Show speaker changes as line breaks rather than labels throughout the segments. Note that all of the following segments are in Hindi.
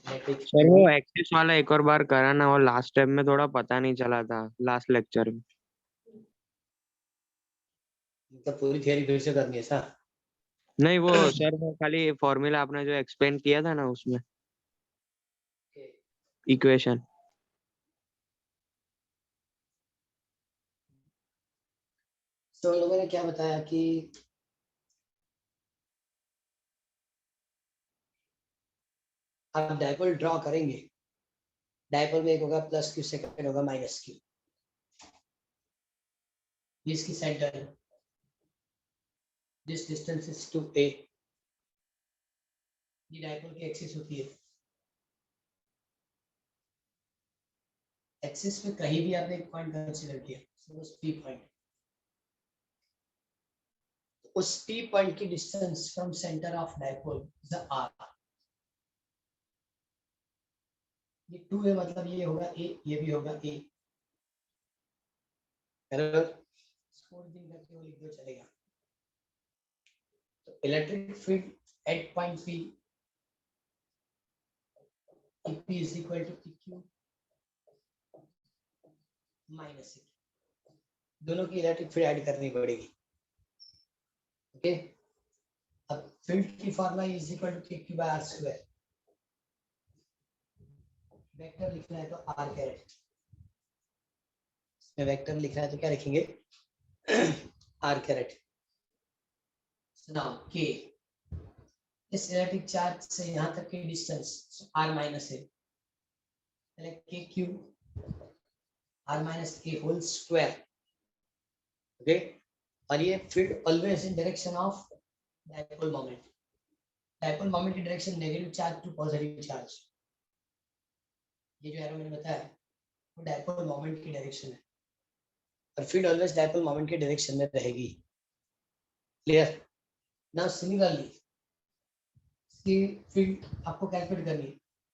इलेक्ट्रिक
सर वो एक्सिस वाला एक और बार करा ना, और लास्ट टाइम में थोड़ा पता नहीं चला था लास्ट लेक्चर में।
मतलब पूरी थियरी फिर से करनी है सर?
नहीं वो सर वो खाली फॉर्मूला आपने जो एक्सपेंड किया था ना उसमें इक्वेशन।
तो उन लोगों ने क्या बताया कि आप डायपोल ड्रॉ करेंगे, डायपोल में एक होगा प्लस क्यू, सेकंड होगा माइनस क्यू। इसकी सेंटर है, दिस डिस्टेंस इज टू ए, ये डायपोल की एक्सिस होती है। एक्सिस पे कहीं भी आपने एक पॉइंट कंसीडर किया, सपोज पी पॉइंट, उस पी पॉइंट की distance from centre of dipole is R. ये 2 है, मतलब ये होगा ए, ये भी होगा ए। दिन करके वो लिख दो, चलेगा। तो electric field at point P, P is equal to PQ minus E, दोनों की इलेक्ट्रिक फील्ड ऐड करनी पड़ेगी। ओके, अब फील्ड की formula is equal to PQ by R square. Vector लिखना है तो आर कैरेट, इसमें वेक्टर लिखना है तो क्या लिखेंगे, आर कैरेट। नाउ के, इस इलेक्ट्रिक चार्ज से यहाँ तक की डिस्टेंस आर माइनस है, K Q R minus A whole square. Okay, और ये field always in direction of dipole moment. Dipole moment की direction negative charge to positive charge, ये जो एरो मैंने बताया वो डायपोल मोमेंट की डायरेक्शन है, और फील्ड ऑलवेज डायपोल मोमेंट की डायरेक्शन में रहेगी। क्लियर? नाउ सिमिलरली इसकी फील्ड आपको कैलकुलेट करनी है,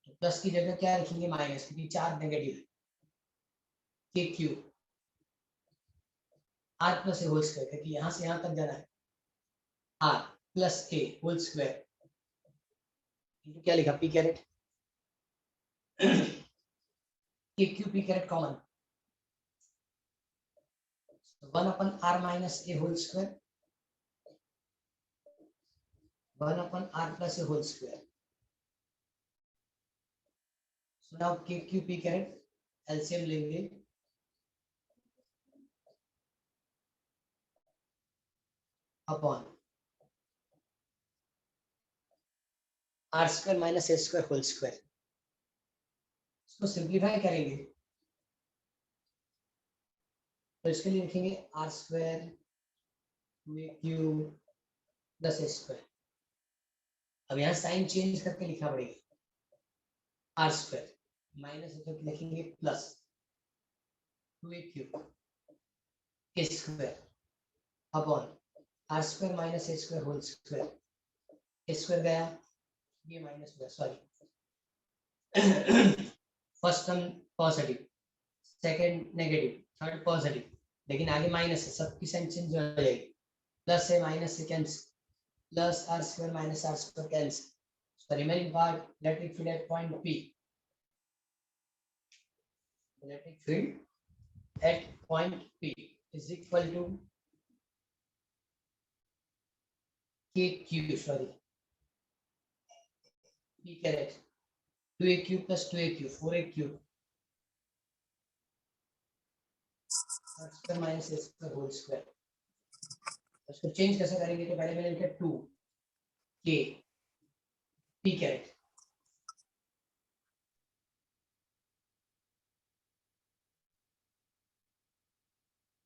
तो प्लस की जगह क्या रखेंगे, माइनस, क्योंकि चार्ज नेगेटिव है। K Q R plus A whole square, क्योंकि यहाँ से यहाँ तक जाना है, R plus A whole square, क्या लिखा, P caret. K Q P caret common, 1 upon R minus A whole square, 1 upon R plus A whole square. So now K Q P caret LCM लेंगे, upon R square minus A square whole square. इसको सिंप्लीफाई करेंगे तो इसके लिए लिखेंगे R square Q plus A square. अब यहाँ साइन चेंज करके लिखा पड़ेगा, आर स्क्वायर माइनस तो लिखेंगे plus 2a cube A square upon R square minus A square whole square. A square गया, ये माइनस हुआ, sorry, first term positive, second negative, third positive, लेकिन आगे माइनस है, सबकी साइन चेंज हो जाएगी, प्लस है माइनस से cancel, plus R square minus R square cancel, so remaining part electric field at point P, electric field at point P is equal to KQ, sorry, P caret 2AQ plus 2AQ 4AQ square minus A square whole square. उसको चेंज कैसे करेंगे, तो पहले मैंने लिखा 2 K P caret,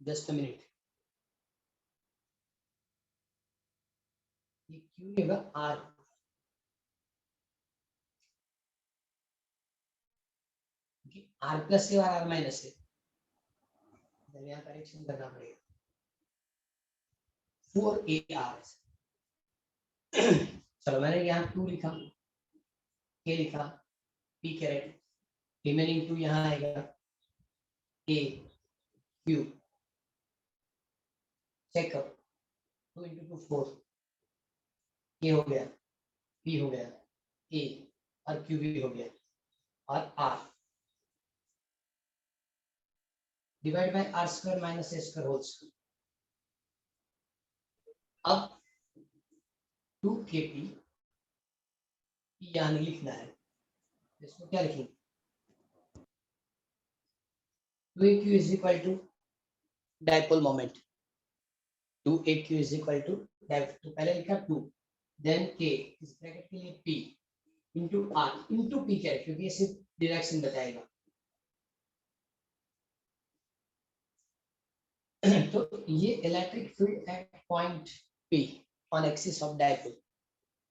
just a minute, ये Q होगा R, R प्लस से और R माइनस से, यहाँ करेक्शन करना पड़ेगा, 4AR। चलो मैंने यहाँ 2 लिखा, K लिखा, P कैरेट, रिमेनिंग 2 यहाँ आएगा, A Q, चेकअप 2 into 2 4, ये हो गया, P हो गया, A और Q भी हो गया। और r divide by r square minus a square whole square. अब 2kp यहाँ नहीं लिखना है, इसको क्या लिखेंगे 2aq is equal to dipole moment, 2aq is equal to तो पहले लिखा 2 देन k इस ब्रैकेट के लिए p into r into p क्या है क्योंकि ये सिर्फ डायरेक्शन बताएगा। तो ये electric field at point p on axis of dipole.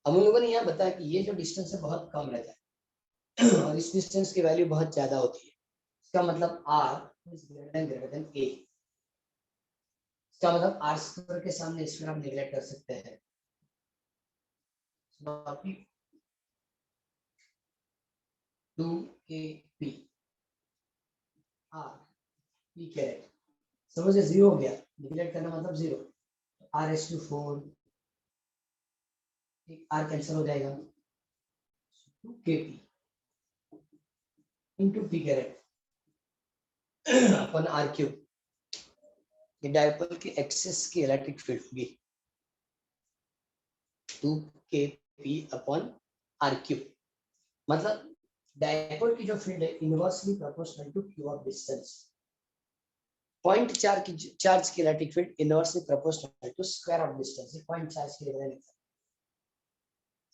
हम लोगों ने यहाँ बताया कि ये जो डिस्टेंस है बहुत कम रहता है और इस डिस्टेंस की वैल्यू बहुत ज्यादा होती है। इसका मतलब r is greater then a। इसका मतलब r स्क्वायर के सामने इसमें आप नेगलेक्ट कर सकते हैं। Two K P R P caret समझे जीरो हो गया, निगलेक्ट करना मतलब zero. R S two 4 R cancel हो जाएगा, 2kp into P caret upon R cube. ये डायपोल की एक्सिस की इलेक्ट्रिक फील्ड होगी 2kp अपॉन आर क्यूब। मतलब डायपोल की जो फील्ड है inversely proportional to cube of distance. Point charge की electric field inversely proportional to square of distance. Point charge के लिए मैंने लिखा,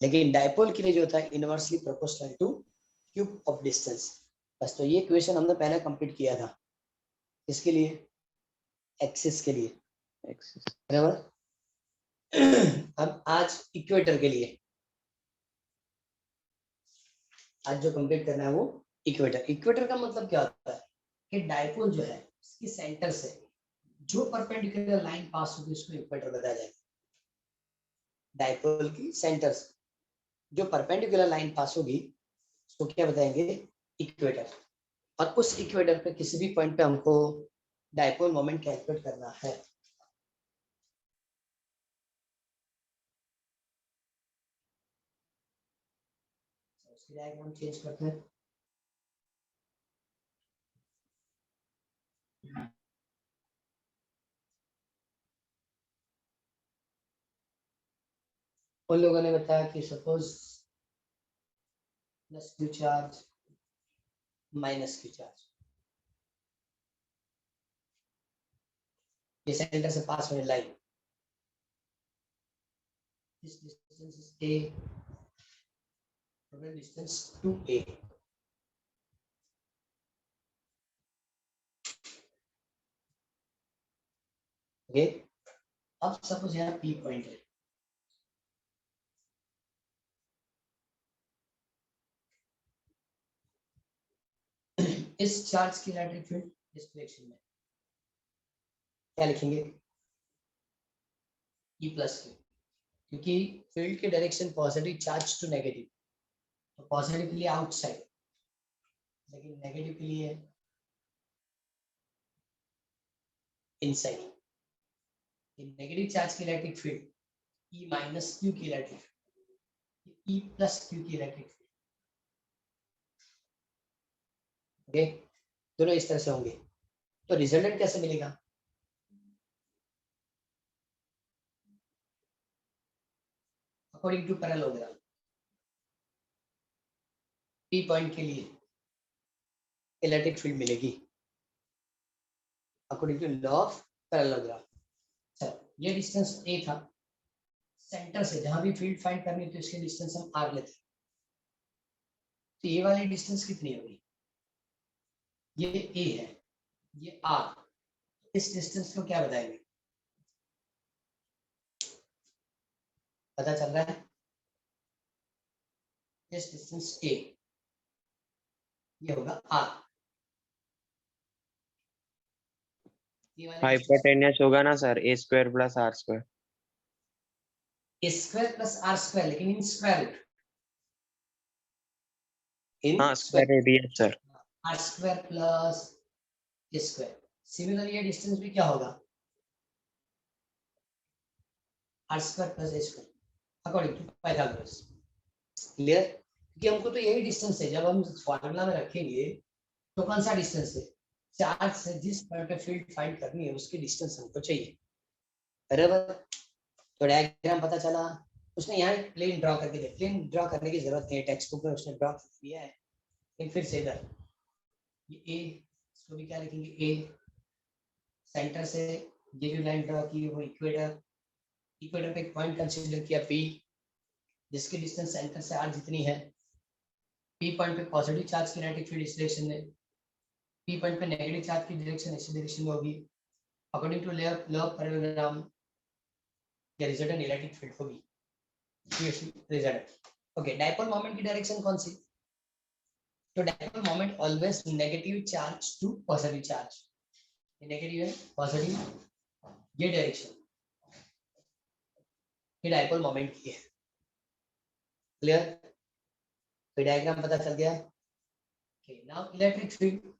लेकिन डायपोल के लिए जो होता है inversely proportional two cube of distance. बस तो ये क्वेश्चन हमने पहले कंप्लीट किया था, इसके लिए एक्सिस के लिए
एक्सिस।
बराबर। अब आज इक्वेटर के लिए, आज जो कंप्लीट करना है वो इक्वेटर। इक्वेटर का मतलब क्या होता है कि डायपोल जो है इसके सेंटर से जो परपेंडिकुलर लाइन पास होगी उसको इक्वेटर बताया जाएगा। डायपोल की सेंटर से जो परपेंडिकुलर लाइन पास होगी उसको क्या बताएंगे इक्वेटर। और उस इक्वेटर पे किसी भी पॉइंट पे हमको डायपोल मोमेंट कैलकुलेट करना है। उसकी डायग्राम चेंज करते हैं। उन लोगों ने बताया कि suppose plus Q charge minus Q charge, ये सेंटर से पास होने line, this distance is a, total distance 2a। Okay, अब सपोज यहाँ p पॉइंट है, इस चार्ज की इलेक्ट्रिक फील्ड इस डायरेक्शन में क्या लिखेंगे E प्लस क्यू, क्योंकि फील्ड की direction positive charge to negative, तो पॉजिटिव के लिए आउटसाइड, लेकिन नेगेटिव के लिए इनसाइड। नेगेटिव चार्ज की electric field E minus Q की electric field, E plus Q की इलेक्ट्रिक फील्ड। ओके, दोनों इस तरह से होंगे। तो रिजल्टेंट कैसे मिलेगा, according to parallelogram. P point के लिए इलेक्ट्रिक फील्ड मिलेगी according to law of parallelogram. चलो, ये डिस्टेंस a था, सेंटर से जहां भी फील्ड फाइंड करनी तो इसके डिस्टेंस हम r लेते हैं। तो ये वाली डिस्टेंस कितनी होगी, ये a है, ये r, इस डिस्टेंस को क्या बताएंगे, पता चल रहा है, इस डिस्टेंस a ये होगा r। ये वाली
हाइपोटेन्यूस होगा ना sir, a square plus r square.
a square plus r square, लेकिन इन स्क्वायर रूट, इन
हाँ square root, yes sir.
r square plus a square. Similarly ये डिस्टेंस भी क्या होगा r square plus a square according to Pythagoras. Clear. क्योंकि हमको तो यही डिस्टेंस है, जब हम फॉर्मूला में रखेंगे तो कौन सा डिस्टेंस है, चार्ज से जिस पॉइंट पे फील्ड फाइंड करनी है उसकी डिस्टेंस हमको चाहिए, बराबर। तो डायग्राम पता चला, उसने यहाँ प्लेन ड्रॉ करके दिया, प्लेन ड्रॉ करने की जरूरत नहीं है, टेक्स्ट बुक में उसने ड्रॉ किया है, लेकिन फिर से इधर ये ए, इसको भी क्या लिखेंगे ए, सेंटर से ये जो लाइन ड्रॉ की वो इक्वेटर, इक्वेटर पे एक पॉइंट कंसीडर किया पी, जिसकी डिस्टेंस सेंटर से आर जितनी है, पी पॉइंट पे पॉजिटिव चार्ज किनेटिक फील्ड इस डायरेक्शन में, पी पॉइंट पे नेगेटिव चार्ज की डायरेक्शन इस डायरेक्शन में होगी, according to law of parallelogram या रिजल्टेंट इलेक्ट्रिक फील्ड होगी रिजल्ट। ओके, डायपोल मोमेंट की डायरेक्शन कौन सी, तो dipole moment always negative charge to positive charge, ये नेगेटिव है पॉजिटिव, ये डायरेक्शन, ये डायपोल मोमेंट की है, क्लियर, तो डायग्राम पता चल गया। Okay, now electric field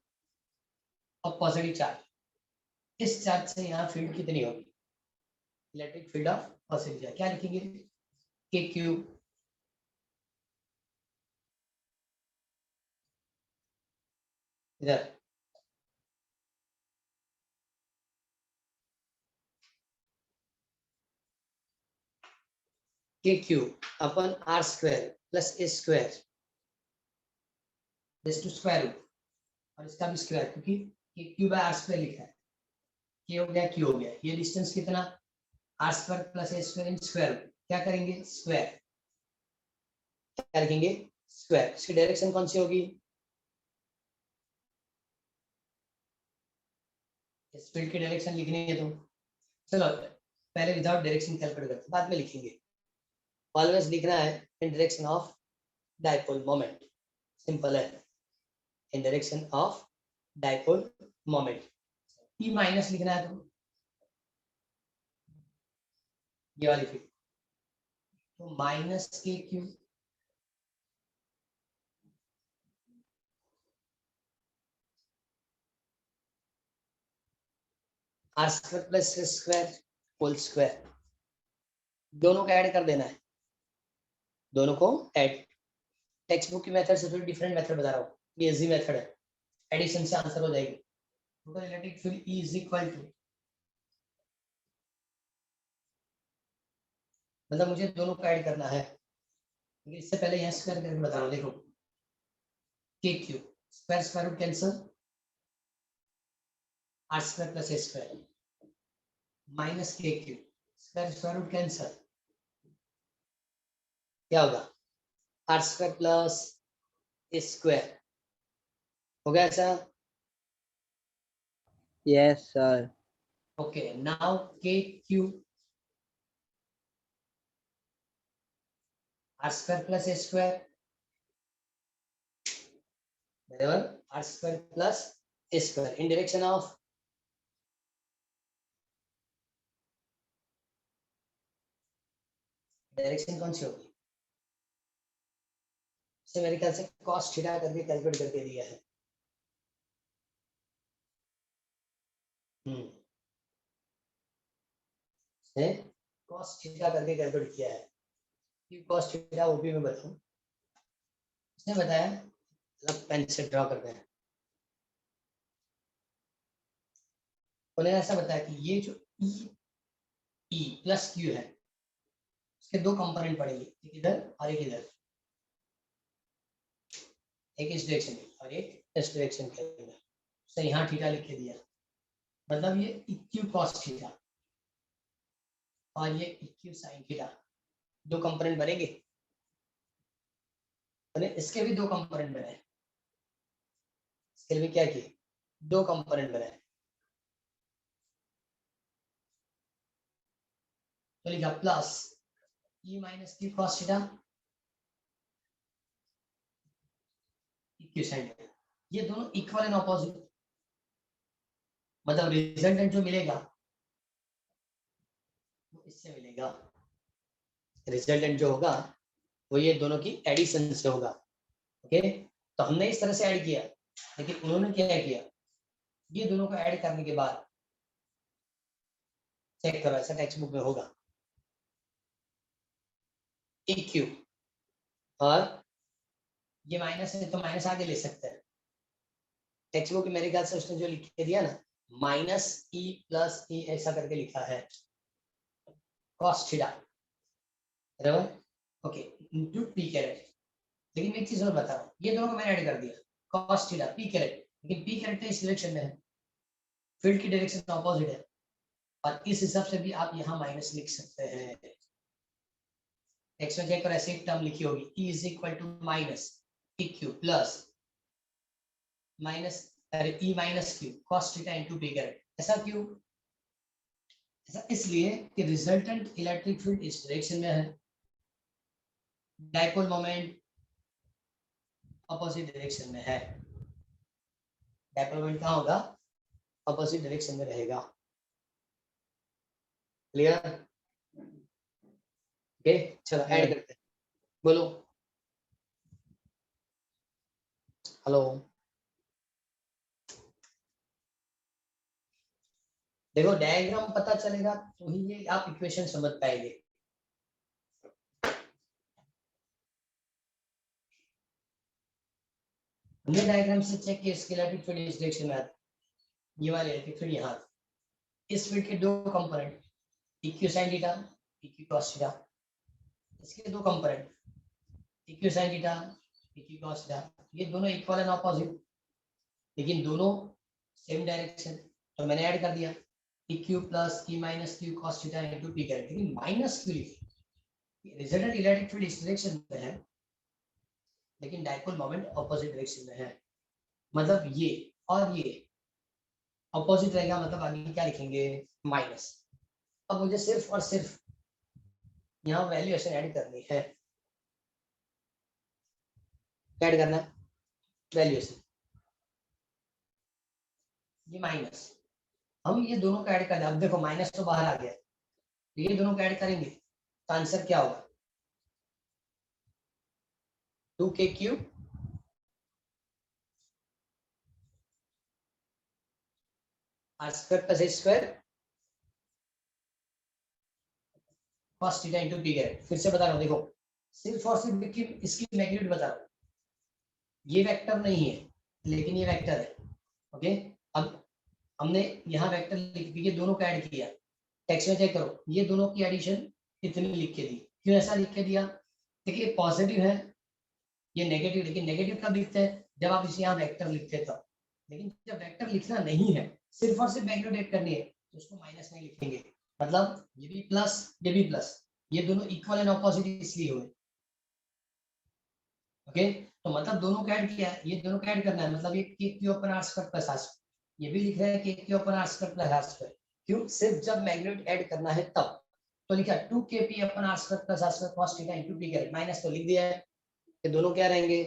of positive charge, इस चार्ज से यहाँ फील्ड कितनी होगी, electric field of positive charge क्या लिखेंगे, के क्यू, इधर K Q upon R square plus A square to square root, और इसका भी स्क्वायर, क्योंकि के क्यू बाय आर स्क्वायर लिखा है, के हो गया क्यू हो गया, ये डिस्टेंस कितना R square plus A square in square root, क्या करेंगे स्क्वायर, क्या लिखेंगे स्क्वायर, इसकी डायरेक्शन कौन सी होगी, इस फील्ड की डायरेक्शन लिखनी है तो चलो पहले विदाउट डायरेक्शन कैलकुलेट करते, बाद में लिखेंगे, ऑलवेज लिखना है in direction of dipole moment, simple है, in direction of dipole moment, E minus लिखना है तो ये वाली फील्ड, तो minus K Q, R square plus square whole square, दोनों को ऐड कर देना है, दोनों को ऐड, टेक्स्ट बुक की मेथड से थोड़ी डिफरेंट मेथड बता रहा हूँ, ये इजी मेथड है, एडिशन से आंसर हो जाएगी, total electric field E is equal to, मतलब मुझे दोनों को ऐड करना है, लेकिन इससे पहले यहाँ स्क्वायर करके बता रहा हूँ, देखो K Q square square root cancel, R square plus A square minus K Q square square root cancel, क्या होगा R square plus A square, हो गया ऐसा,
Yes, sir.
Okay, now K Q R square plus A square बराबर R square plus A square in direction of, direction कौन सी होगी, से मेरे ख्याल से cos थीटा करके कैलकुलेट करके दिया है, से cos थीटा करके कैलकुलेट किया है, कि cos थीटा वो भी मैं बताऊं, उसने बताया, मतलब पेन से ड्रॉ करते हैं, उन्होंने ऐसा बताया कि ये जो E प्लस क्यू है उसके दो कंपोनेंट पड़ेंगे, एक इधर और एक इधर, एक इस डायरेक्शन में और एक इस डायरेक्शन के अंदर, उसने यहाँ थीटा लिख के दिया, मतलब ये इक्यू cos थीटा और ये इक्यू sin थीटा, दो कंपोनेंट बनेंगे, इसके भी दो कंपोनेंट बनाए, इसके लिए क्या किए दो कंपोनेंट बनाए, तो लिखा plus E minus Q cos theta E Q sin theta, ये दोनों इक्वल एंड ऑपोजिट, मतलब रिजल्टेंट जो मिलेगा वो इससे मिलेगा, रिजल्टेंट जो होगा वो ये दोनों की एडिशन से होगा, ओके, तो हमने इस तरह से ऐड किया, लेकिन उन्होंने क्या किया, ये दोनों को ऐड करने के बाद चेक करो, ऐसा टेक्स्ट बुक में होगा EQ और ये माइनस है तो माइनस आगे ले सकते हैं। टेक्स्ट बुक मेरे ख्याल से उसने जो लिख के दिया ना माइनस ई प्लस ई ऐसा करके लिखा है cos थीटा बराबर ओके इनटू पी कैरेट। लेकिन मैं एक चीज और बता रहा हूँ, ये दोनों को मैंने ऐड कर दिया cos थीटा पी कैरेट, लेकिन पी कैरेट इस डायरेक्शन में है, फील्ड की डायरेक्शन ऑपोजिट है, और इस हिसाब से भी आप यहाँ माइनस लिख सकते हैं। एक्स में चेक करो ऐसे एक टर्म लिखी होगी E is equal to minus E Q plus minus अरे E minus Q cos theta into P caret. ऐसा क्यों? ऐसा इसलिए कि रिजल्टेंट इलेक्ट्रिक फील्ड इस डायरेक्शन में है, डाइपोल मोमेंट अपोजिट डायरेक्शन में है। डाइपोल मोमेंट कहाँ होगा? अपोजिट डायरेक्शन में रहेगा। क्लियर? ओके चलो ऐड करते हैं। बोलो हेलो। देखो डायग्राम पता चलेगा तो ही ये आप इक्वेशन समझ पाएंगे। हमने डायग्राम से चेक किया इसके इलेक्ट्रिक फील्ड इस डायरेक्शन में आता है, ये वाले इलेक्ट्रिक फील्ड यहाँ। इस फील्ड के दो component E Q sine theta E Q cos theta, इसके दो component E Q sine theta E Q cos theta, ये दोनों इक्वल एंड ऑपोजिट लेकिन दोनों सेम डायरेक्शन, तो मैंने ऐड कर दिया E Q plus E minus Q cos theta into P caret. लेकिन माइनस क्यू लिखी, रिजल्टेंट इलेक्ट्रिक फील्ड इस डायरेक्शन में है लेकिन डाइपोल मोमेंट ऑपोजिट डायरेक्शन में है, मतलब ये और ये ऑपोजिट रहेगा, मतलब आगे क्या लिखेंगे माइनस। अब मुझे सिर्फ और सिर्फ यहाँ वैल्यूएशन ऐड करनी है, ऐड करना है वैल्यूएशन, ये माइनस हम ये दोनों का ऐड कर दें। अब देखो माइनस तो बाहर आ गया, ये दोनों का ऐड करेंगे तो आंसर क्या होगा 2k cube R square plus A square cos theta into P caret. फिर से बता रहा हूँ देखो, सिर्फ और सिर्फ इसकी मैग्नीट्यूड बता रहा हूँ, ये वेक्टर नहीं है लेकिन ये वेक्टर है। ओके अब हमने यहाँ वेक्टर लिख के दोनों का ऐड किया, टेक्स्ट में चेक करो ये दोनों की एडिशन इतनी लिख के दी। क्यों ऐसा लिख के दिया? देखिए पॉजिटिव है ये नेगेटिव, लेकिन नेगेटिव कब लिखते हैं जब आप इसे यहाँ वेक्टर लिखते हैं तब, लेकिन जब वेक्टर लिखना नहीं है सिर्फ और सिर्फ मैग्नीट्यूड ऐड करनी है तो उसको माइनस नहीं लिखेंगे, मतलब ये भी प्लस ये भी प्लस, ये दोनों इक्वल एंड ऑपोजिट इसलिए हुए। ओके तो मतलब दोनों का ऐड किया है, ये दोनों का ऐड करना है, मतलब ये K Q upon R square plus R square, ये भी लिख रहे हैं K Q upon R square plus R square. क्यों? सिर्फ जब मैग्नीट्यूड ऐड करना है तब, तो लिखा 2kp upon R square plus R square cos theta into P caret, minus तो लिख दिया है। ये दोनों क्या रहेंगे?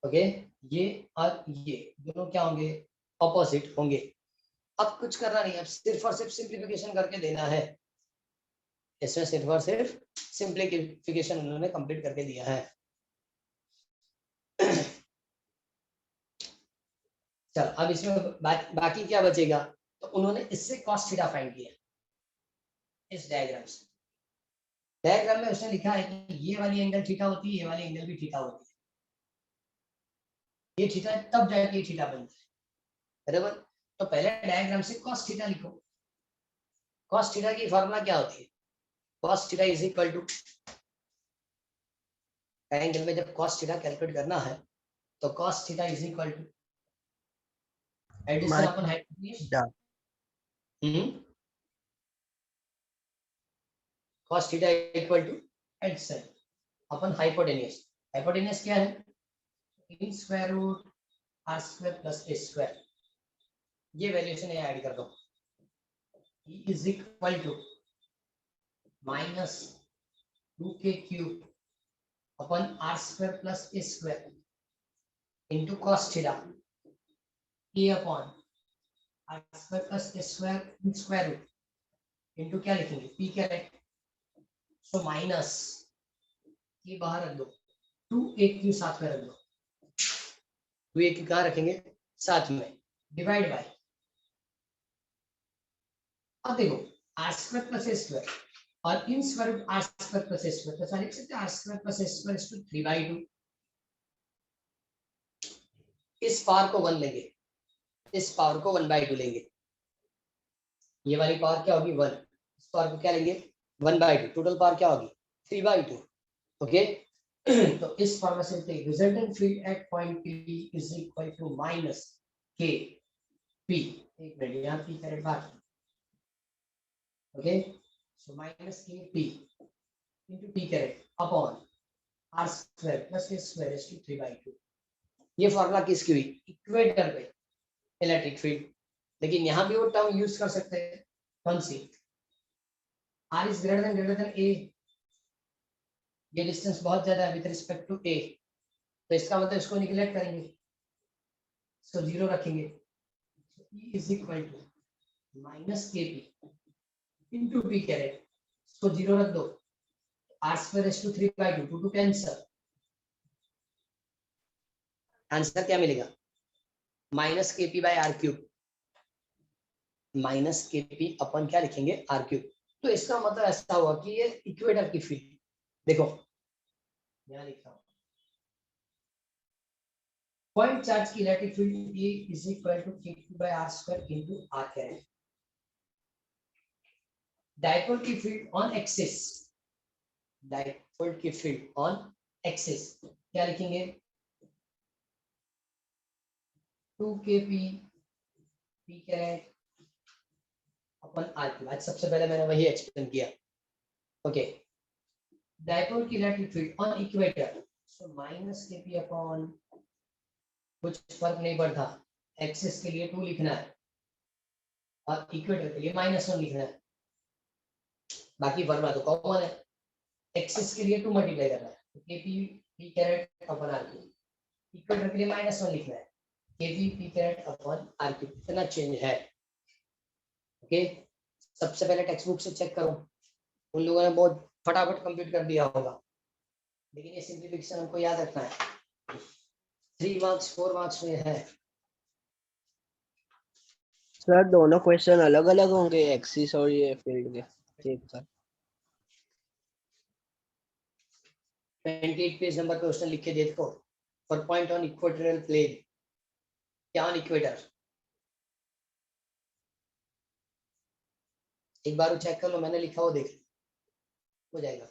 ओके ये और ये दोनों क्या होंगे? ऑपोजिट होंगे। अब कुछ करना नहीं, अब सिर्फ और सिर्फ सिंप्लीफिकेशन करके देना है, इसमें सिर्फ और सिर्फ सिंप्लीफिकेशन उन्होंने कंप्लीट करके दिया है। चल अब इसमें बाकी क्या बचेगा, तो उन्होंने इससे cos थीटा फाइंड किया इस डायग्राम से। डायग्राम में उसने लिखा है कि ये वाली एंगल थीटा होती है, ये वाली एंगल भी थीटा होती है, ये थीटा तब जाके ये थीटा बनता है बराबर। तो पहले डायग्राम से cos थीटा लिखो, cos थीटा की फॉर्मूला क्या होती है? cos theta is equal to, angle में जब cos थीटा कैलकुलेट करना है तो cos theta is equal to addition upon hypotenuse cos theta equal to addition upon hypotenuse. Hypotenuse क्या है? In square root R square plus A square, ये वैल्यूएशन यहाँ ऐड कर दो, E is equal to minus 2k cube upon R square plus A square into cos theta A upon R square plus A square square root into क्या लिखेंगे पी कैरेट, सो माइनस ये बाहर रख दो, 2a क्यूब साथ में रख दो, 2a क्यूब कहाँ रखेंगे? साथ में, डिवाइड बाय, अब देखो R square plus A square और इन square root R square plus A square, तो लिख सकते हैं R square plus A square is to 3/2, इस पावर को 1 लेंगे, इस पावर को 1/2 लेंगे, ये वाली पावर क्या होगी 1, इस पावर को क्या लेंगे 1/2, टोटल पावर क्या होगी 3/2। ओके तो इस फॉर्मूला से resultant field at point P is equal to minus के पी, एक मिनट यहाँ पी करेक्ट बात, ओके सो माइनस के P into T correct upon R square plus K square is to 3/2। ये फॉर्मूला किसकी हुई इक्वेटर पे इलेक्ट्रिक फील्ड, लेकिन यहाँ भी वो टर्म यूज कर सकते हैं, कौन सी R is greater than A, ये डिस्टेंस बहुत ज्यादा है विद रिस्पेक्ट टू ए, तो इसका मतलब इसको निगलेक्ट करेंगे, इसको जीरो रखेंगे, E is equal to minus के पी इंटू पी कैरेट, इसको जीरो रख दो, r square is to 3/2, 2 to कैंसर, आंसर क्या मिलेगा माइनस के p by r cube, minus के पी अपन क्या लिखेंगे आर क्यूब। तो इसका मतलब ऐसा हुआ कि ये इक्वेटर की फील्ड, देखो यहाँ लिखा हूं पॉइंट चार्ज की electric field E is equal to Q by R square into R caret, dipole की फील्ड ऑन एक्सिस, डाइपोल की फील्ड ऑन एक्सिस क्या लिखेंगे 2kp p caret upon R cube. आज सबसे पहले मैंने वही एक्सप्लेन किया, ओके डाइपोल की electric field on equator, so minus kp upon कुछ फर्क नहीं पड़ता, एक्सिस के लिए 2 लिखना है और इक्वेटर के लिए -1 लिखना है, बाकी फॉर्मूला तो कॉमन है, एक्सिस के लिए 2 मल्टीप्लाई करना है, तो kp p caret upon r cube, equator के लिए -1 लिखना है, kp p caret upon r cube, इतना चेंज है। ओके सबसे पहले टेक्स्ट बुक से चेक करो, उन लोगों ने बहुत फटाफट कंप्लीट कर दिया होगा, लेकिन ये सिंप्लीफिकेशन हमको याद रखना है, 3 मार्क्स 4 मार्क्स में है।
सर दोनों क्वेश्चन अलग अलग होंगे एक्सिस और ये फील्ड के एक साथ।
28 पेज नंबर पे क्वेश्चन लिख के देखो, for point on equatorial plane, क्या ऑन इक्वेटर, एक बार चेक कर लो, मैंने लिखा हो देख हो जाएगा।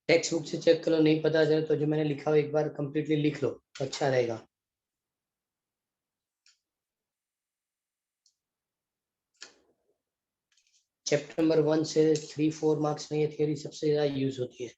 टेक्स्ट बुक से चेक करो, नहीं पता चले तो जो मैंने लिखा हो एक बार कंप्लीटली लिख लो, अच्छा रहेगा। चैप्टर नंबर 1 से 3-4 मार्क्स में ये थियोरी सबसे ज्यादा यूज होती है।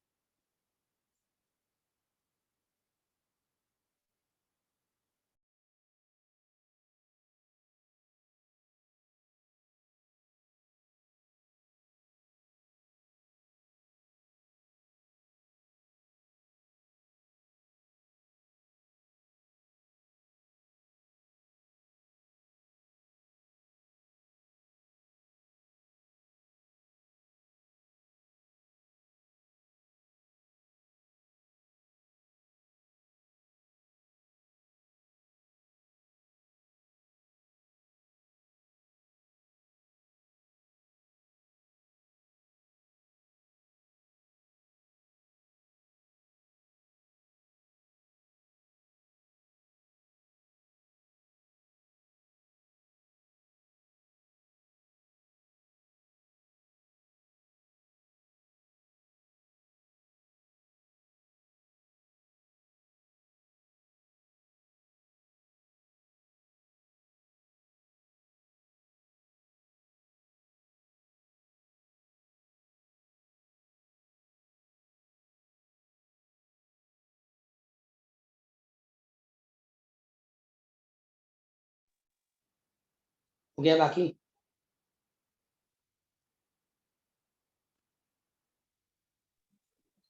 हो गया बाकी?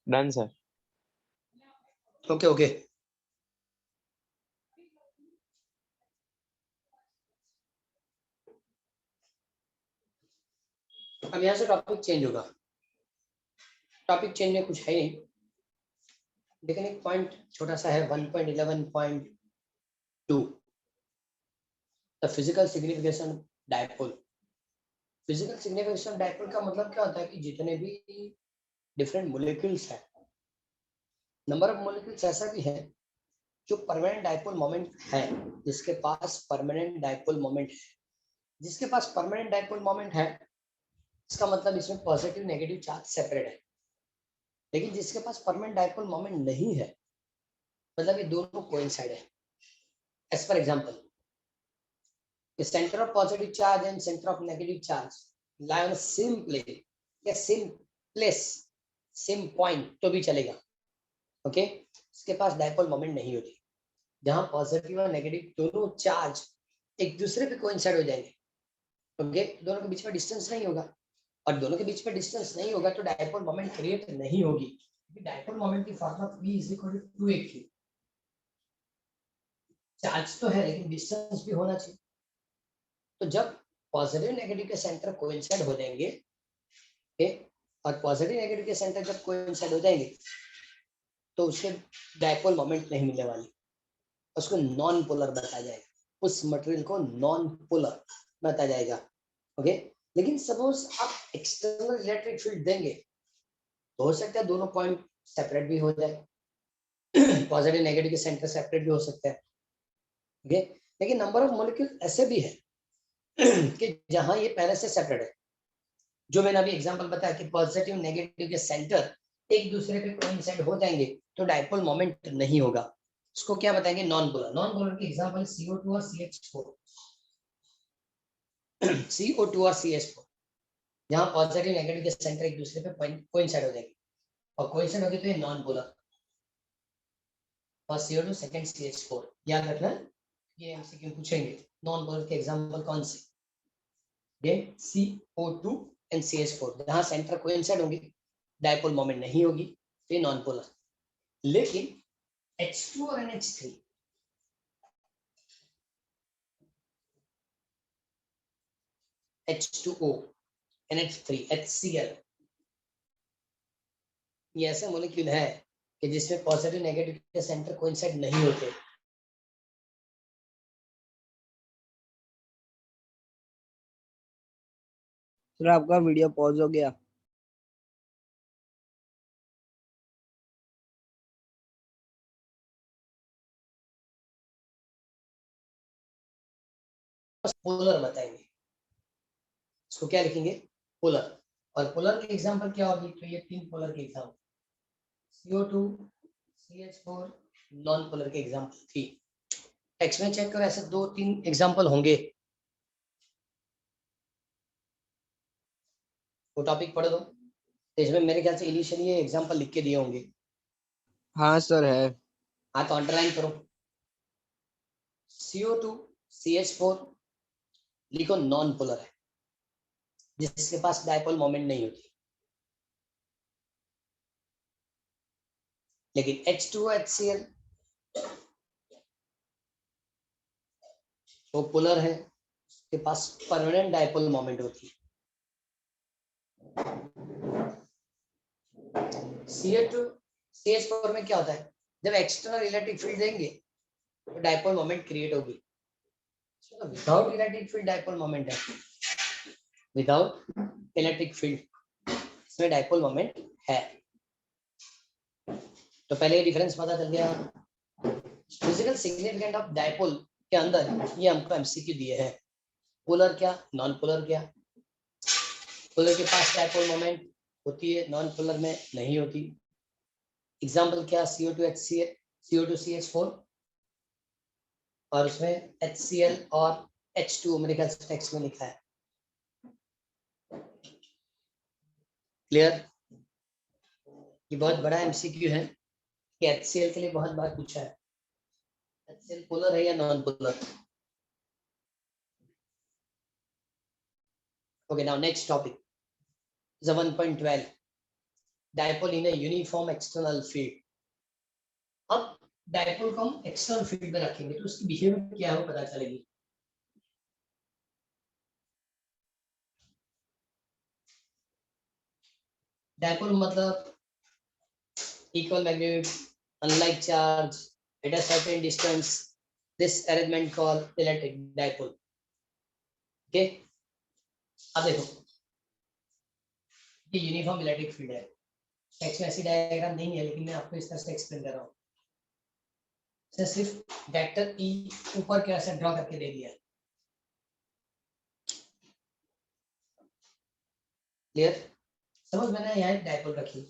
Done sir.
Okay okay. अब यहाँ से टॉपिक चेंज होगा। टॉपिक चेंज में कुछ है ही नहीं, लेकिन एक पॉइंट छोटा सा है 1.11.2, the physical signification dipole. Physical signification dipole का मतलब क्या होता है कि जितने भी डिफरेंट मोलिक्यूल्स हैं, नंबर ऑफ मोलिक्यूल्स ऐसा भी है जो परमानेंट डायपोल मोमेंट है, जिसके पास परमानेंट डायपोल मोमेंट है। जिसके पास परमानेंट डायपोल मोमेंट है, इसका मतलब इसमें पॉजिटिव नेगेटिव चार्ज सेपरेट है। लेकिन जिसके पास परमानेंट डायपोल मोमेंट नहीं है, मतलब ये दोनों कोइंसाइड है। As for example, the center of positive charge and center of negative charge lie on the same plane या same place, same point तो भी चलेगा। ओके, इसके पास डायपोल मोमेंट नहीं होती। जहां पॉजिटिव और नेगेटिव दोनों चार्ज एक दूसरे पे कोइंसाइड हो जाएंगे, ओके, दोनों के बीच में डिस्टेंस नहीं होगा, और दोनों के बीच में डिस्टेंस नहीं होगा तो डायपोल मोमेंट क्रिएट नहीं होगी, क्योंकि डायपोल मोमेंट की फॉर्मूला V = 2a3। चार्ज तो है लेकिन डिस्टेंस भी होना चाहिए। तो जब पॉजिटिव नेगेटिव के सेंटर कोइंसाइड हो जाएंगे, ओके, और पॉजिटिव नेगेटिव के सेंटर जब कोइंसाइड हो जाएंगे तो उसके डायपोल मोमेंट नहीं मिलने वाली, उसको नॉन पोलर बताया जाएगा, उस मटेरियल को नॉन पोलर बताया जाएगा। ओके, लेकिन सपोज आप एक्सटर्नल इलेक्ट्रिक फील्ड देंगे तो हो सकता है दोनों पॉइंट सेपरेट भी हो जाए, पॉजिटिव नेगेटिव के सेंटर सेपरेट भी हो सकता है। ओके, लेकिन नंबर ऑफ मॉलिक्यूल ऐसे भी है कि जहां ये पहले से सेपरेट है, जो मैंने अभी एग्जांपल बताया कि पॉजिटिव नेगेटिव के सेंटर एक दूसरे पे कोइंसाइड हो जाएंगे तो डायपोल मोमेंट नहीं होगा, इसको क्या बताएंगे? Non polar. नॉन पोलर के एग्जांपल CO2 और CH4। CO2 और CH4 जहां पॉजिटिव नेगेटिव के सेंटर एक दूसरे पे कोइंसाइड हो जाएंगे, और कोइंसाइड हो गए तो ये non polar. First CO2 second CH4, याद रखना, ये एमसीक्यू पूछेंगे। नॉन पोलर के एग्जांपल कौन से? ये CO2 एंड CH4 जहां सेंटर कोइंसाइड होंगे, डायपोल मोमेंट नहीं होगी, तो ये नॉन पोलर। लेकिन H2 और NH3, H2O, NH3, HCl, ये ऐसे मॉलिक्यूल है कि जिसमें पॉजिटिव नेगेटिव के सेंटर कोइंसाइड नहीं होते।
सर आपका वीडियो पॉज हो गया।
पोलर बताएंगे, इसको क्या लिखेंगे? पोलर। और पोलर के एग्जांपल क्या होगी? तो ये 3 पोलर के example, CO2 CH4 non polar के एग्जांपल थी। टेक्स्ट में चेक करो, ऐसे 2-3 एग्जांपल होंगे। वो टॉपिक पढ़ दो, इसमें मेरे ख्याल से इनिशियली ये एग्जांपल लिख के दिए होंगे।
हाँ सर है।
हाँ तो अंडरलाइन करो। CO2 CH4 लिखो नॉन पोलर है, जिसके पास डायपोल मोमेंट नहीं होती। लेकिन H2O HCl वो पोलर है, उसके पास परमानेंट डायपोल मोमेंट होती है। CH2 CH4 में क्या होता है, जब एक्सटर्नल इलेक्ट्रिक फील्ड देंगे तो डायपोल मोमेंट क्रिएट होगी। Without electric field dipole moment है, विदाउट इलेक्ट्रिक फील्ड इसमें डायपोल मोमेंट है। तो पहले ये डिफरेंस पता चल गया। फिजिकल सिग्निफिकेंट ऑफ डायपोल के अंदर ये हमको एमसीक्यू दिए हैं। पोलर क्या, नॉन पोलर क्या। पोलर के पास डायपोल मोमेंट होती है, नॉन पोलर में नहीं होती। एग्जांपल क्या, CO2 HCl CO2 CH4 और उसमें HCl और H2O मेरे ख्याल से टेक्स्ट में लिखा है। क्लियर? ये बहुत बड़ा एमसीक्यू है कि HCl के लिए बहुत बार पूछा है, HCl पोलर है या non polar. Okay, now next topic is 1.12 dipole in a uniform external field. अब डायपोल को हम एक्सटर्नल फील्ड में रखेंगे तो उसकी बिहेवियर क्या है वो पता चलेगी। डायपोल मतलब equal magnitude, unlike charge at a certain distance. This arrangement called electric dipole. Okay, अब देखो ये यूनिफॉर्म इलेक्ट्रिक फील्ड है। टेक्स्ट में ऐसी डायग्राम नहीं है, लेकिन मैं आपको इस तरह से एक्सप्लेन कर रहा हूँ। सिर्फ वेक्टर E ऊपर के ऐसे ड्रॉ करके दे दिया। क्लियर? समझ मैंने यहाँ एक डायपोल रखी।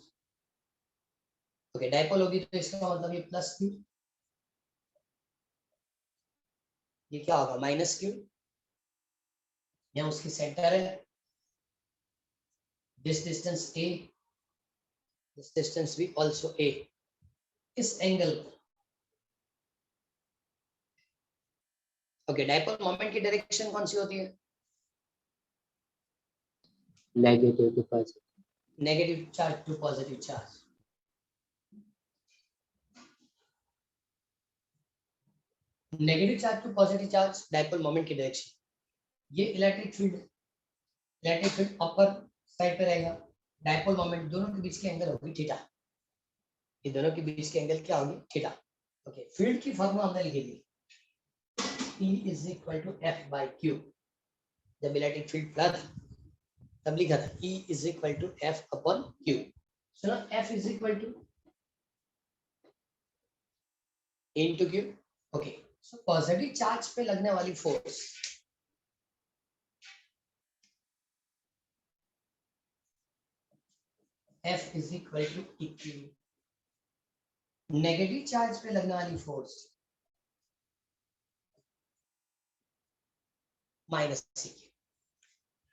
ओके, डायपोल होगी तो इसका मतलब ये प्लस क्यू, ये क्या होगा माइनस क्यू। यहाँ उसकी सेंटर है, this distance A, this distance भी ऑल्सो A। इस एंगल ओके, डायपोल मोमेंट की डायरेक्शन कौन सी होती है?
Negative to positive.
Negative charge to positive charge. Negative charge to positive charge dipole moment की डायरेक्शन। ये इलेक्ट्रिक फील्ड अपर साइड पे रहेगा। डायपोल मोमेंट दोनों के बीच की एंगल होगी थीटा। ये दोनों के बीच की एंगल क्या होगी? थीटा। ओके, फील्ड की फॉर्मूला हमने लिखी थी, E is equal to F by Q। जब इलेक्ट्रिक फील्ड पढ़ा था तब लिखा था E is equal to F upon Q। सुना, F is equal to into Q। Okay, so positive charge पे लगने वाली force F is equal to EQ। Negative charge पे लगने वाली force minus EQ।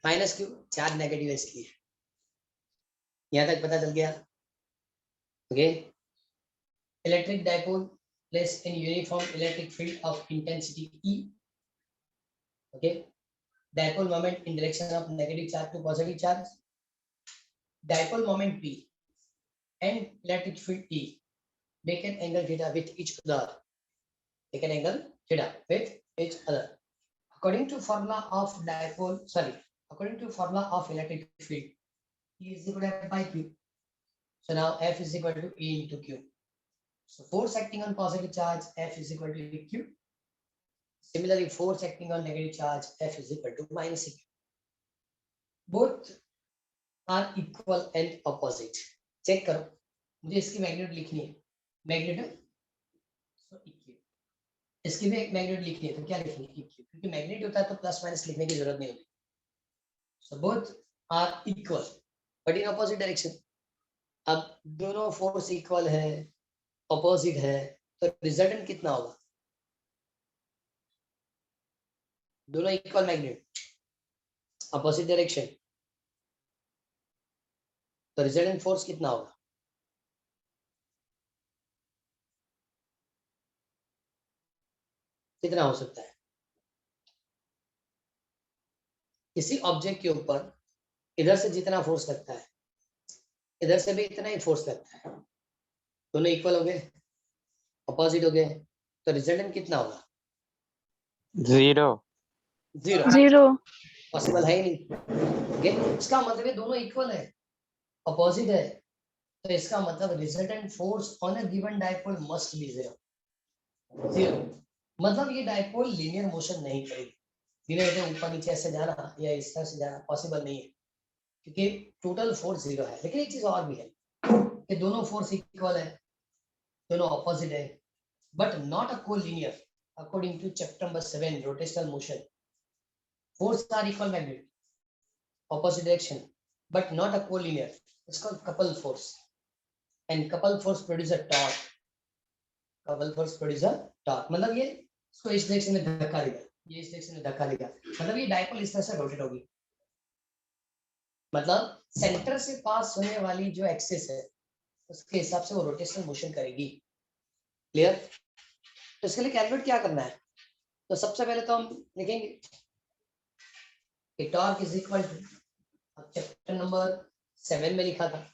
Minus Q, charge negative है इसलिए। यहां तक पता चल गया। Okay, electric dipole placed in uniform electric field of intensity E। okay, dipole moment in direction of negative charge to positive charge। dipole moment P and electric field E make an angle theta with each other। make an angle theta with each other according to formula of according to formula of electric field, E is equal to F by Q। so now F is equal to E into Q। so force acting on positive charge, F is equal to EQ। similarly, force acting on negative charge, F is equal to minus EQ। both are equal and opposite। Check करो, मुझे इसकी मैग्नीट्यूड लिखनी है, मैग्नीट्यूड सो EQ। इसकी भी एक मैग्नीट्यूड लिखनी है, तो क्या लिखनी है? EQ। क्योंकि मैग्नीट्यूड होता है तो प्लस माइनस लिखने की जरूरत नहीं होती। so both are equal but in opposite direction। अब दोनों फोर्स इक्वल है, ऑपोजिट है, तो रिजल्टेंट कितना होगा? दोनों इक्वल मैग्नेट, ऑपोजिट डायरेक्शन, तो रिजल्टेंट फोर्स कितना होगा? कितना हो सकता है? किसी ऑब्जेक्ट के ऊपर इधर से जितना फोर्स लगता है, इधर से भी इतना ही फोर्स लगता है, दोनों इक्वल हो गए, ऑपोजिट हो गए, तो रिजल्टेंट कितना होगा?
0।
जीरो।
जीरो।
पॉसिबल है ही नहीं। ओके, इसका मतलब है दोनों इक्वल है, ऑपोजिट है, तो इसका मतलब resultant force on a given dipole must be zero. मतलब ये डाइपोल लीनियर मोशन नहीं करेगी, धीरे धीरे ऊपर नीचे ऐसे जाना या इस तरह से जाना पॉसिबल नहीं है, क्योंकि टोटल फोर्स जीरो है। लेकिन एक चीज और भी है कि दोनों फोर्स इक्वल है, दोनों ऑपोजिट है, but not a collinear. According to chapter number 7 rotational motion, force are equal magnet, opposite direction, but not a collinear. It's called couple force, and couple force produce a torque. Couple force produce a torque. मतलब ये इसको इस डायरेक्शन में धक्का देगा, ये इस डायरेक्शन में धक्का देगा, मतलब ये डाइपोल इस तरह से रोटेट होगी। मतलब सेंटर से पास होने वाली जो एक्सिस है उसके हिसाब से वो रोटेशनल मोशन करेगी। क्लियर? तो इसके लिए कैलकुलेट क्या करना है? तो सबसे पहले तो हम लिखेंगे कि torque is equal to, chapter number 7 में लिखा था,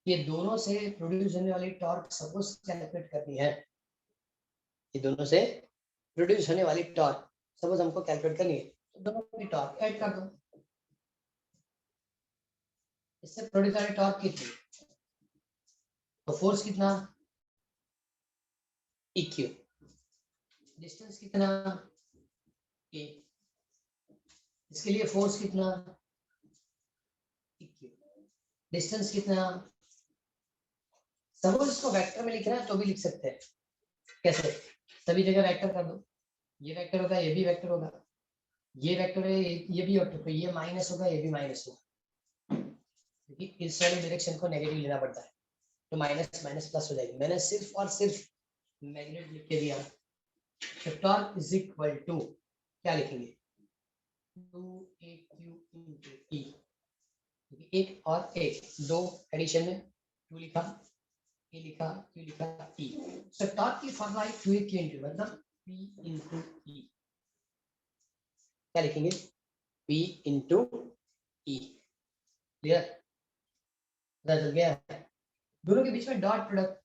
ये दोनों से प्रोड्यूस होने वाली टॉर्क सपोज कैलकुलेट करनी है। ये दोनों से प्रोड्यूस होने वाली टॉर्क सपोज हमको कैलकुलेट करनी है, तो दोनों की टॉर्क ऐड कर दो। इससे प्रोड्यूस वाली टॉर्क कितनी, तो फोर्स कितना, EQ, डिस्टेंस कितना, A, इसके लिए फोर्स कितना, EQ, डिस्टेंस कितना। सपोज इसको वेक्टर में लिखना है तो भी लिख सकते हैं। कैसे? सभी जगह वेक्टर कर दो, ये वेक्टर होगा, ये भी वेक्टर होगा, ये वेक्टर है, ये भी वेक्टर, तो ये माइनस होगा, ये भी माइनस होगा, क्योंकि इस वाली डायरेक्शन को नेगेटिव लेना पड़ता है, तो माइनस माइनस प्लस हो जाएगी। मैंने सिर्फ और सिर्फ मैग्नेट लिख के दिया, तो टॉर्क इज इक्वल टू क्या लिखेंगे, 2AQ into E, एक और एक, दो एडिशन में 2 लिखा, E लिखा, Q लिखा, E। सो टॉर्क की फॉर्मूला है 2AQ into, मतलब P into E। क्या लिखेंगे, P into E। क्लियर? पता चल गया? दोनों के बीच में डॉट प्रोडक्ट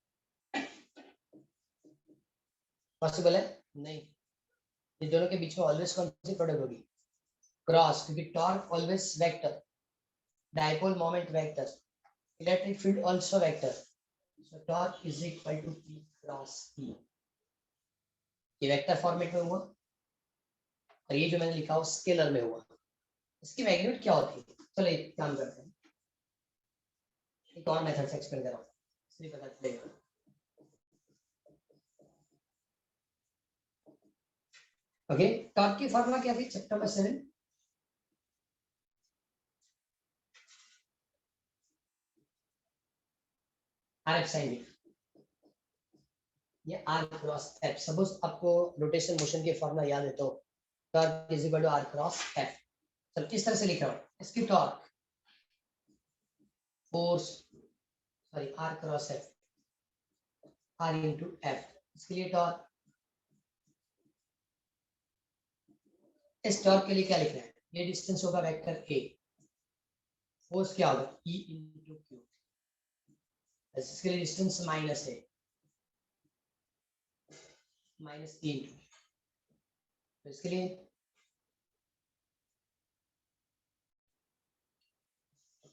पॉसिबल है नहीं, ये दोनों के बीच में ऑलवेज कौन सी प्रोडक्ट होगी, क्रॉस, क्योंकि torque always vector, dipole moment vector, electric field also vector, so torque is equal to P cross E। ये वेक्टर फॉर्मेट में हुआ, और ये जो मैंने लिखा वो स्केलर में हुआ। इसकी मैग्नीट्यूड क्या होती है? चलो एक काम करते हैं, एक और मेथड से एक्सप्लेन कर रहा हूँ, इसलिए पता चलेगा। ओके, टॉर्क की फॉर्मूला क्या थी चैप्टर नंबर 7? RF साइन में ये R क्रॉस F। सपोज आपको रोटेशन मोशन की फॉर्मूला याद है तो torque is equal to R cross F। चलो इस तरह से लिख रहा हूँ, इसकी torque force, sorry R cross F, R into F, इसके लिए टॉर्क, इस टॉर्क के लिए क्या लिखना है, ये डिस्टेंस होगा वेक्टर A, फोर्स क्या होगा E इंटू Q, इसके लिए डिस्टेंस माइनस है, माइनस E इंटू, तो इसके लिए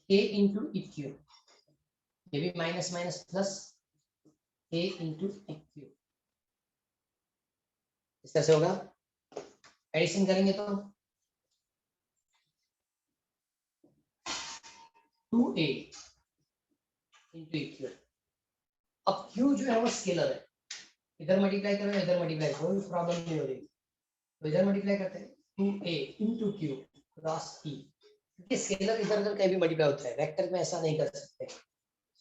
A इंटू EQ, ये भी minus minus plus A into EQ, इस तरह से होगा। एडिशन करेंगे तो 2A इंटू EQ। अब Q जो है वो स्केलर है, इधर मल्टीप्लाई करो, इधर मल्टीप्लाई करो, कोई प्रॉब्लम नहीं हो रही, तो इधर मल्टीप्लाई करते हैं 2A into Q cross E, क्योंकि स्केलर इधर उधर कहीं भी मल्टीप्लाई होता है, वेक्टर में ऐसा नहीं कर सकते।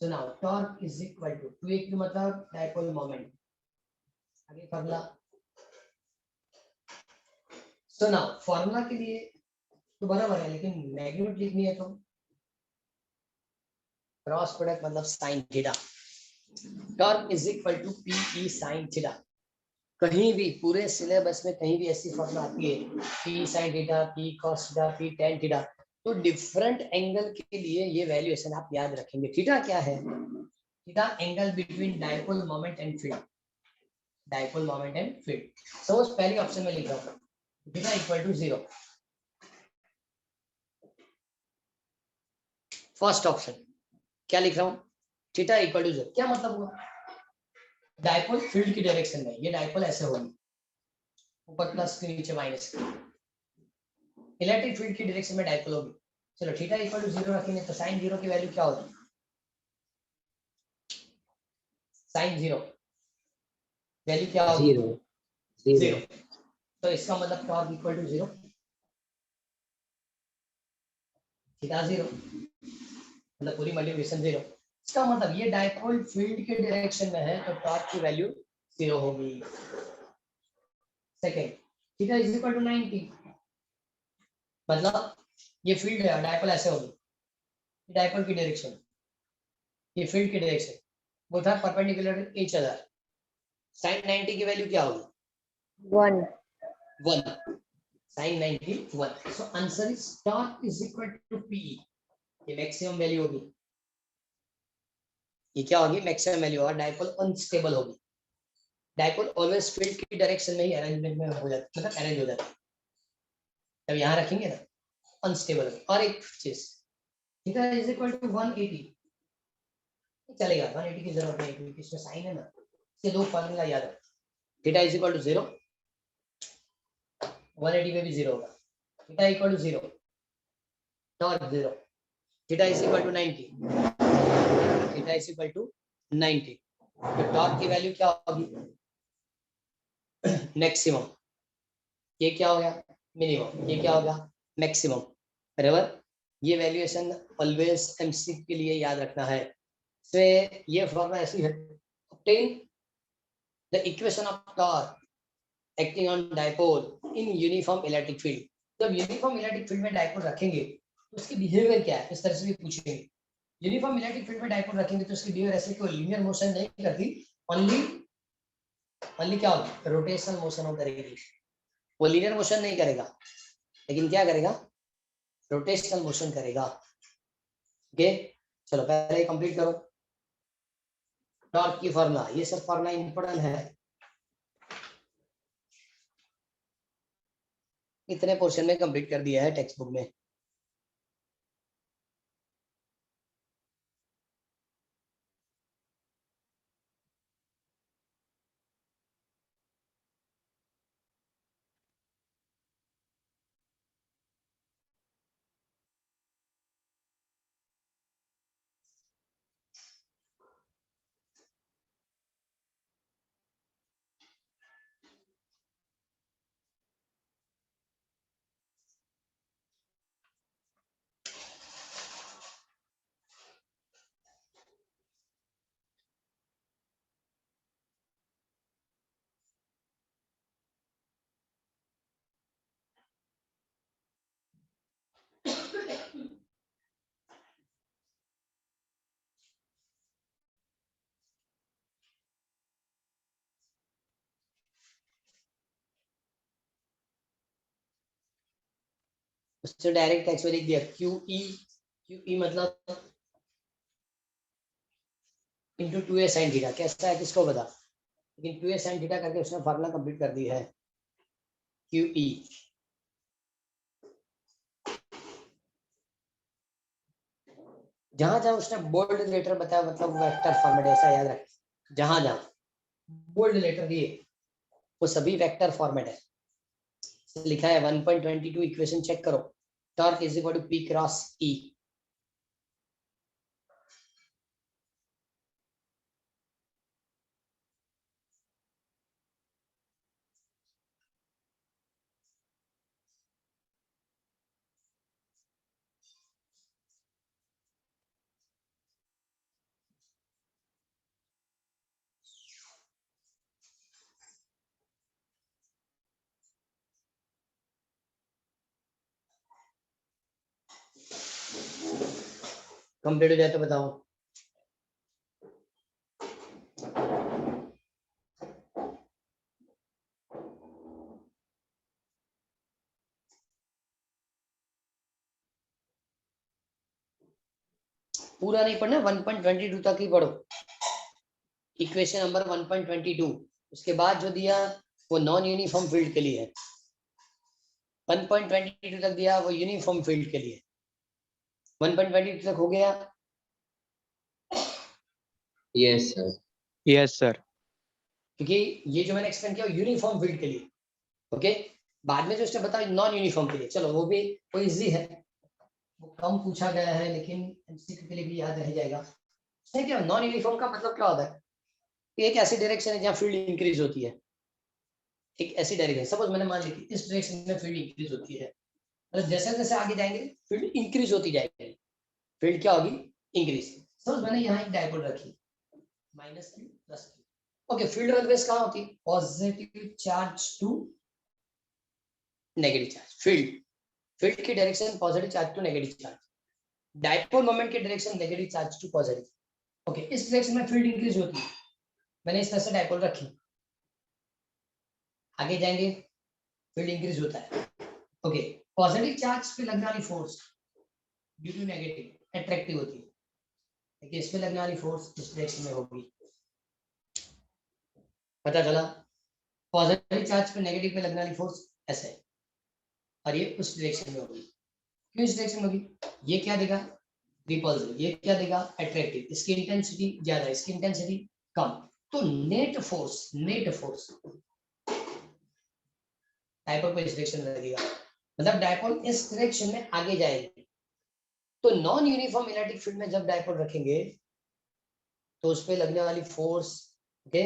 So now torque is equal to 2aq मतलब dipole moment. आगे फॉर्मूला. So now फॉर्मूला के लिए तो बराबर है, लेकिन मैग्नीट्यूड लिखनी है तो क्रॉस प्रोडक्ट मतलब sin theta. Torque is equal to p sin theta. कहीं भी पूरे सिलेबस में कहीं भी ऐसी फॉर्मूला आती है P sin theta, P cos theta, P tan theta, तो डिफरेंट एंगल के लिए ये वैल्यूएशन आप याद रखेंगे. थीटा क्या है? Theta angle between dipole moment and field. Dipole moment and field. Suppose पहले ऑप्शन में लिख रहा हूं theta equal to 0. First option क्या लिख रहा हूं? Theta equal to 0. क्या मतलब हुआ? डायपोल फील्ड की डायरेक्शन में, ये डायपोल ऐसे होगी, ऊपर प्लस के नीचे माइनस. इलेक्ट्रिक फील्ड की डायरेक्शन में डायपोल होगी. चलो थीटा इक्वल टू 0 रखेंगे तो sin 0 की वैल्यू क्या होगी? sin 0 वैल्यू क्या होगी? 0. तो इसका मतलब टॉर्क इक्वल टू 0, थीटा 0 मतलब पूरी मल्टीप्लिकेशन 0. इसका मतलब ये डायपोल फील्ड के डायरेक्शन में है तो टॉर्क की वैल्यू 0 होगी. Second, theta is equal to 90 मतलब ये फील्ड है, डायपोल ऐसे होगी, डायपोल की डायरेक्शन, ये फील्ड की direction, both are perpendicular to each other. sin 90 की वैल्यू क्या होगी? 1. sin 90 1. So answer is torque is equal to p. ये मैक्सिमम वैल्यू होगी. ये क्या होगी? Maximum value. और डायपोल अनस्टेबल होगी. डायपोल ऑलवेज फील्ड की डायरेक्शन में ही अरेंजमेंट में हो जाता है, मतलब अरेंज हो जाता है. तब यहाँ रखेंगे ना अनस्टेबल. और एक चीज थीटा इज इक्वल टू 180 चलेगा. 180 की जरूरत नहीं क्योंकि इसमें साइन है ना. ये दो फॉर्मूला याद है. थीटा इज इक्वल टू 0, 180 में भी 0 होगा. Theta equal to 0, torque 0. Theta is equal to 90, theta is equal to 90. तो टॉर्क की वैल्यू क्या होगी? मैक्सिमम. ये क्या हो गया? मिनिमम. ये क्या होगा? मैक्सिमम. बराबर. ये वैल्यूएशन ऑलवेज एमसी के लिए याद रखना है. तो ये फॉर्मूला ऐसी है. obtain the equation of torque acting on dipole in uniform electric field. जब यूनिफॉर्म इलेक्ट्रिक फील्ड में डायपोल रखेंगे तो उसकी बिहेवियर क्या है, इस तरह से भी पूछेंगे. यूनिफॉर्म इलेक्ट्रिक फील्ड में डायपोल रखेंगे तो उसकी बिहेवियर ऐसे कि वो लीनियर मोशन नहीं करती, ओनली क्या होगी? रोटेशनल मोशन हो करेगी. वो लीनियर मोशन नहीं करेगा, लेकिन क्या करेगा? रोटेशनल मोशन करेगा. ओके, चलो पहले कंप्लीट करो टॉर्क की फॉर्मूला. ये सब फॉर्मूला इंपॉर्टेंट है. इतने पोर्शन में कंप्लीट कर दिया है टेक्स्ट बुक में. उससे डायरेक्ट टेक्स्ट में लिख दिया QE मतलब इंटू 2a sin थीटा. कैसा है किसको बता, लेकिन 2a sin थीटा करके उसने फार्मूला कंप्लीट कर दी है. QE जहां जहां उसने बोल्ड लेटर बताया मतलब वेक्टर फॉर्मेट, ऐसा याद रख. जहां जहां बोल्ड लेटर दिए वो सभी वेक्टर फॉर्मेट है. लिखा है 1.22 इक्वेशन चेक करो. Torque is equal to P cross E. Complete हो जाए तो बताओ। पूरा नहीं पढ़ना, 1.22 तक ही पढ़ो। इक्वेशन नंबर 1.22, उसके बाद जो दिया वो नॉन यूनिफॉर्म फील्ड के लिए है। 1.22 तक दिया वो यूनिफॉर्म फील्ड के लिए। 1.22 तक हो गया?
Yes sir.
Yes sir.
क्योंकि ये जो मैंने एक्सप्लेन किया यूनिफॉर्म फील्ड के लिए। ओके, बाद में जो स्टेप बताया नॉन यूनिफॉर्म के लिए, चलो वो भी कोई इजी है, वो कम पूछा गया है लेकिन एमसीक्यू के लिए भी याद रह जाएगा। उसमें क्या नॉन यूनिफॉर्म का मतलब क्या होता है? एक ऐसी डायरेक्शन है जहाँ फील्ड इंक्रीज होती है। एक ऐसी डायरेक्शन, सपोज मैंने मान ली थी इस डायरेक्शन में फील्ड इंक्रीज होती है, मतलब जैसे जैसे आगे जाएंगे फील्ड इंक्रीज होती जाएगी। फील्ड क्या होगी? इंक्रीज। सपोज मैंने यहाँ एक डायपोल रखी -q + q। Okay, field always कहाँ होती है? Positive charge to negative charge. Field की direction positive charge to negative charge, dipole moment की direction negative charge to positive. Okay, इस डायरेक्शन में फील्ड इंक्रीज होती है, मैंने इस तरह से डायपोल रखी, आगे जाएंगे फील्ड इंक्रीज होता है। ओके, पॉजिटिव चार्ज पे लगने वाली force due to negative attractive होती है, लेकिन इस पे लगने वाली फोर्स इस डायरेक्शन में होगी। पता चला? पॉजिटिव चार्ज पे नेगेटिव पे लगने वाली फोर्स ऐसे है, और ये उस डायरेक्शन में होगी। क्यों इस डायरेक्शन में होगी? ये क्या देगा? रिपल्सिव। ये क्या देगा? अट्रैक्टिव। इसकी इंटेंसिटी ज्यादा, इसकी इंटेंसिटी कम, तो नेट फोर्स डायपोल को इस डायरेक्शन में लगेगा, मतलब डायपोल इस डायरेक्शन में आगे जाएगी। तो नॉन यूनिफॉर्म इलेक्ट्रिक फील्ड में जब डायपोल रखेंगे तो उस पे लगने वाली फोर्स ओके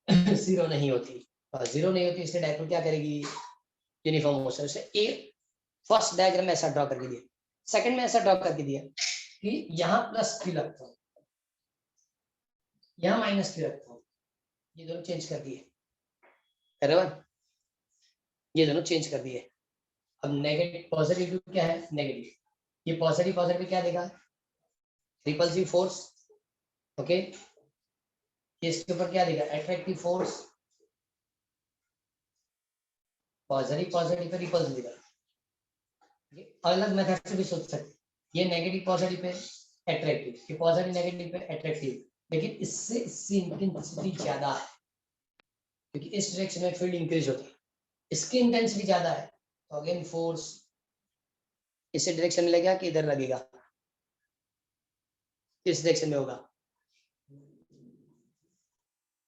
जीरो नहीं होती, जीरो नहीं होती, इसलिए डायपोल क्या करेगी? यूनिफॉर्म मोशन से। ए फर्स्ट डायग्राम में ऐसा ड्रॉ करके दिया, सेकंड में ऐसा ड्रॉ करके दिया कि यहाँ +q रखता हूँ, यहाँ -q रखता हूँ, ये दोनों चेंज कर दिए, बराबर? ये दोनों चेंज कर दिए। अब नेगेटिव पॉजिटिव क्या है? नेगेटिव। ये पॉजिटिव क्या देगा? Repulsive force. ओके, ये इसके ऊपर क्या देगा? Attractive force. Positive pay repulsive देगा। अलग मेथड से भी सोच सकते, ये नेगेटिव पॉजिटिव पे अट्रैक्टिव, ये पॉजिटिव नेगेटिव पे अट्रैक्टिव, लेकिन इससे इसकी इंटेंसिटी ज्यादा है क्योंकि इस डायरेक्शन में फील्ड इंक्रीज होती है, इसकी इंटेंसिटी ज्यादा है, तो अगेन फोर्स इस डायरेक्शन में लगेगा कि इधर लगेगा? किस डायरेक्शन में होगा?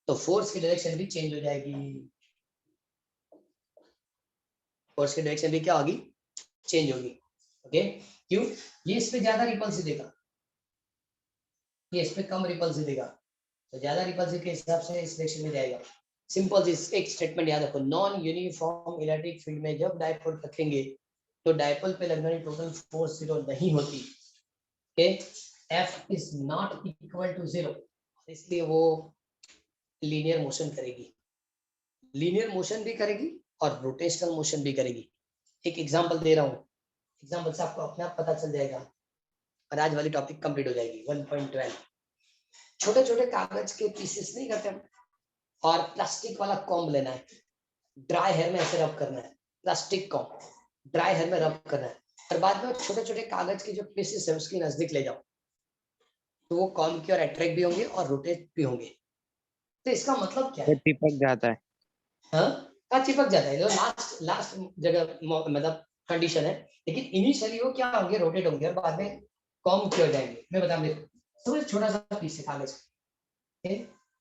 तो फोर्स की डायरेक्शन भी चेंज हो जाएगी। फोर्स की डायरेक्शन भी क्या होगी? चेंज होगी। ओके, क्यों? ये इस पे ज्यादा रिपल्सिव देगा, ये इस पे कम रिपल्सिव देगा, तो ज्यादा रिपल्सिव के हिसाब से इस डायरेक्शन में जाएगा। सिंपल सी एक स्टेटमेंट याद रखो, नॉन यूनिफॉर्म इलेक्ट्रिक फील्ड में जब डायपोल रखेंगे तो डायपोल पे लगने वाली टोटल फोर्स जीरो नहीं होती। Okay, F is not equal to zero, इसलिए वो लीनियर मोशन करेगी, लीनियर मोशन भी करेगी और रोटेशनल मोशन भी करेगी। एक एग्जांपल दे रहा हूँ, एग्जांपल से आपको अपने आप पता चल जाएगा और आज वाली टॉपिक कंप्लीट हो जाएगी। 1.12 छोटे छोटे कागज के पीसेस नहीं करते हम, और प्लास्टिक वाला कॉम्ब लेना है, ड्राई हेयर में ऐसे रब करना है, प्लास्टिक कॉम्ब ड्राई हेयर में रब करना है, और बाद में छोटे छोटे कागज के जो पीसेस है उसके नजदीक ले जाओ, तो वो कॉम्ब की ओर अट्रैक्ट भी होंगे और रोटेट भी होंगे। तो इसका मतलब क्या है?
चिपक जाता है।
हाँ, चिपक जाता है, जो लास्ट जगह मतलब कंडीशन है, लेकिन इनिशियली वो क्या होंगे? रोटेट होंगे और बाद में कॉम्ब किए जाएंगे। मैं बता देखो, समझ, छोटा सा पीस है कागज,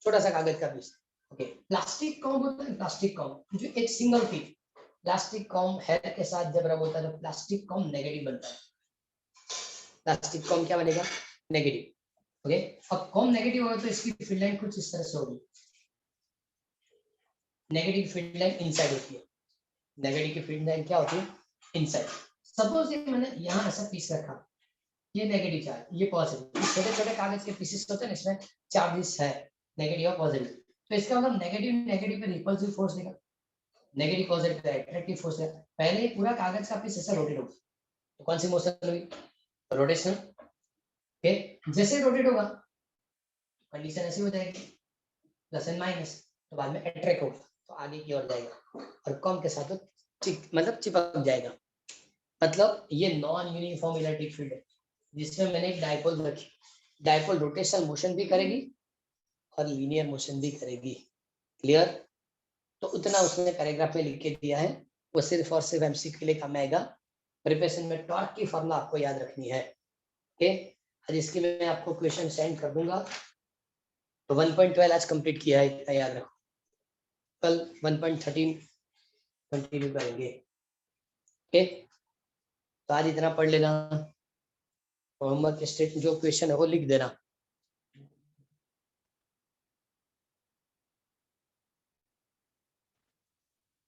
छोटा सा कागज का पीस। ओके, प्लास्टिक कॉम्ब होता है, प्लास्टिक कॉम्ब जो एक single piece, plastic comb hair के साथ जब रब होता है तो प्लास्टिक कॉम्ब नेगेटिव बनता है। प्लास्टिक कॉम्ब क्या बनेगा? नेगेटिव। ओके, अब कॉम्ब नेगेटिव होगा तो इसकी फील्ड लाइन कुछ इस तरह से होगी, नेगेटिव फील्ड लाइन इनसाइड होती है, नेगेटिव की फील्ड लाइन क्या होती है? इनसाइड। सपोज ये मैंने यहाँ ऐसा पीस रखा, ये नेगेटिव चार्ज, ये पॉजिटिव, छोटे छोटे कागज के पीसेस होते हैं, इसमें चार्जेस है नेगेटिव और पॉजिटिव, तो इसका मतलब नेगेटिव नेगेटिव पे रिपल्सिव फोर्स देगा, negative positive pay attractive force देगा। पहले ये पूरा कागज का पीस ऐसा रोटेट होगा, तो कौन सी मोशन हुई? रोटेशनल। ओके जैसे रोटेट होगा कंडीशन ऐसी हो जाएगी प्लस एंड माइनस, तो बाद में अट्रैक्ट होगा तो आगे की ओर जाएगा और कॉम के साथ मतलब चिपक जाएगा। मतलब ये नॉन यूनिफॉर्म इलेक्ट्रिक फील्ड है जिसमें मैंने एक डायपोल रखी, डायपोल रोटेशनल मोशन भी करेगी और लीनियर मोशन भी करेगी। क्लियर? तो उतना उसने पैराग्राफ में लिख के दिया है, वो सिर्फ और सिर्फ एमसीक्यू के लिए काम आएगा। प्रिपरेशन में टॉर्क की फॉर्मूला आपको याद रखनी है। ओके, आज इसकी मैं आपको क्वेश्चन सेंड कर दूंगा। तो 1.12 आज कंप्लीट किया है, इतना याद रखो। कल 1.13 कंटिन्यू करेंगे। ओके, तो आज इतना पढ़ लेना, होमवर्क स्टेट जो क्वेश्चन है वो लिख देना।